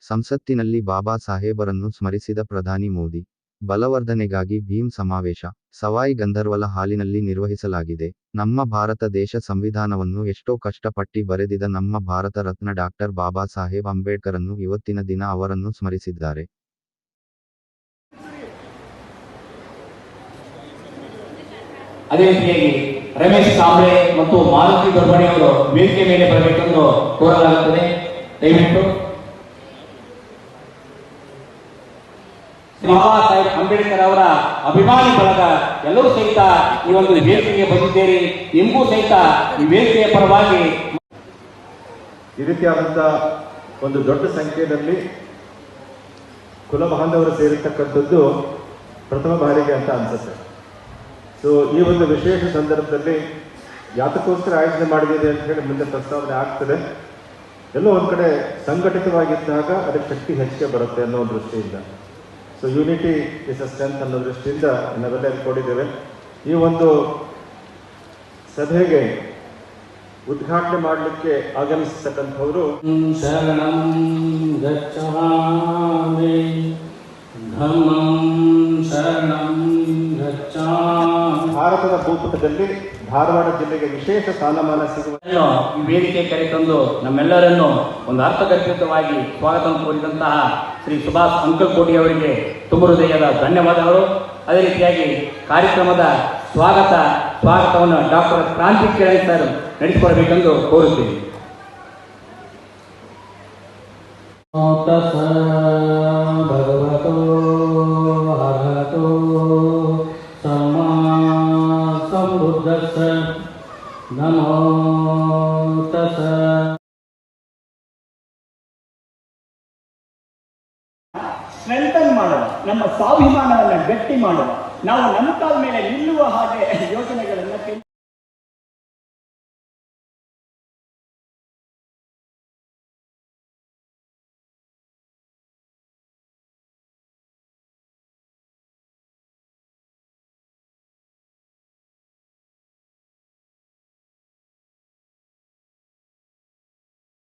ಸಂಸತ್ತಿನಲ್ಲಿ ಬಾಬಾ ಸಾಹೇಬರನ್ನು ಸ್ಮರಿಸಿದ ಪ್ರಧಾನಿ ಮೋದಿ. ಬಲವರ್ಧನೆಗಾಗಿ ಭೀಮ್ ಸಮಾವೇಶ ಸವಾಯಿ ಗಂಧರ್ವಲ ಹಾಲಿನಲ್ಲಿ ನಿರ್ವಹಿಸಲಾಗಿದೆ. ನಮ್ಮ ಭಾರತ ದೇಶ ಸಂವಿಧಾನವನ್ನು ಎಷ್ಟೋ ಕಷ್ಟಪಟ್ಟಿ ಬರೆದಿದ ನಮ್ಮ ಭಾರತ ರತ್ನ ಡಾಕ್ಟರ್ ಬಾಬಾ ಸಾಹೇಬ್ ಅಂಬೇಡ್ಕರನ್ನು ಇವತ್ತಿನ ದಿನ ಅವರನ್ನು ಸ್ಮರಿಸಿದ್ದಾರೆ. ಅದೇ ರೀತಿಯಾಗಿ ರಮೇಶ್ ಕಾಂಬ್ಳೆ ಮತ್ತು ಮಾರುತಿ ದೊಡ್ಡಮಣಿಯವರು ವೇದಿಕೆ ಮೇಲೆ ಬರಬೇಕೆಂದು ಕೋರಲಾಗುತ್ತದೆ. ದಯವಿಟ್ಟು ಬಾಬಾ ಸಾಹೇಬ್ ಅಂಬೇಡ್ಕರ್ ಅವರ ಅಭಿಮಾನಿ ಬಳಗ ಎಲ್ಲರೂ ಸಹಿತ ಈ ಒಂದು ವೇದಿಕೆಗೆ ಬಂದಿದ್ದೇರಿ. ನಿಮಗೂ ಸಹಿತ ಈ ವೇದಿಕೆಯ ಪರವಾಗಿ ಈ ರೀತಿಯಾದಂತಹ ಒಂದು ದೊಡ್ಡ ಸಂಖ್ಯೆಯಲ್ಲಿ ಕುಲ ಬಾಂಧವರು ಸೇರಿರ್ತಕ್ಕಂಥದ್ದು ಪ್ರಥಮ ಬಾರಿಗೆ ಅಂತ ಅನ್ಸುತ್ತೆ. ಸೊ ಈ ಒಂದು ವಿಶೇಷ ಸಂದರ್ಭದಲ್ಲಿ ಯಾತಕ್ಕೋಸ್ಕರ ಆಯೋಜನೆ ಮಾಡಿದೆ ಅಂತ ಹೇಳಿ ಮುಂದೆ ಪ್ರಸ್ತಾವನೆ ಆಗ್ತದೆ. ಎಲ್ಲೋ ಒಂದು ಕಡೆ ಸಂಘಟಿತವಾಗಿದ್ದಾಗ ಅದಕ್ಕೆ ಶಕ್ತಿ ಹೆಚ್ಚಿಗೆ ಬರುತ್ತೆ ಅನ್ನೋ ಒಂದು ದೃಷ್ಟಿಯಿಂದ, so unity is a strength ಅನ್ನೋ ದೃಷ್ಟಿಯಿಂದ ನಾವೆಲ್ಲ ಕೊಟ್ಟಿದ್ದೇವೆ. ಈ ಒಂದು ಸಭೆಗೆ ಉದ್ಘಾಟನೆ ಮಾಡಲಿಕ್ಕೆ ಆಗಮಿಸತಕ್ಕಂಥವರು ಶರಣಂ ಗಚ್ಛಾಮಿ ಧಮ್ಮಂ ಶರಣಂ ಗಚ್ಛಾಮಿ. ಭಾರತದ ಭೂಪಟದಲ್ಲಿ ಧಾರವಾಡ ಜಿಲ್ಲೆಗೆ ವಿಶೇಷ ಸ್ಥಾನಮಾನ ಸಿಗುವ ಈ ವೇದಿಕೆ ಕರೆತಂದು ನಮ್ಮೆಲ್ಲರನ್ನು ಒಂದು ಅರ್ಥಗರ್ಭಿತವಾಗಿ ಸ್ವಾಗತ ಕೋರಿದಂತಹ ಶ್ರೀ ಸುಭಾಷ್ ಅಂಕಲ್ಕೋಟಿ ಅವರಿಗೆ ತುಂಬ ಹೃದಯದ ಧನ್ಯವಾದಗಳು. ಅದೇ ರೀತಿಯಾಗಿ ಕಾರ್ಯಕ್ರಮದ ಸ್ವಾಗತವನ್ನು ಡಾಕ್ಟರ್ ಕ್ರಾಂತಿ ಕಿರಣ್ ಸರ್ ನಡೆಸಿಕೊಡಬೇಕೆಂದು ಕೋರುತ್ತೀವಿ. ಭಗವತೋ ಅರ್ಹತೋ ಸಮ್ಮಾ ಸಂಬುದ್ಧಸ್ಸ ನಮೋ ತಸ್ಸ. ಸ್ಟ್ರೆಂಥನ್ ಮಾಡುವ, ನಮ್ಮ ಸ್ವಾಭಿಮಾನವನ್ನು ಗಟ್ಟಿ ಮಾಡುವ, ನಾವು ನಮ್ಮ ಕಾಲ ಮೇಲೆ ನಿಲ್ಲುವ ಹಾಗೆ ಯೋಜನೆಗಳನ್ನು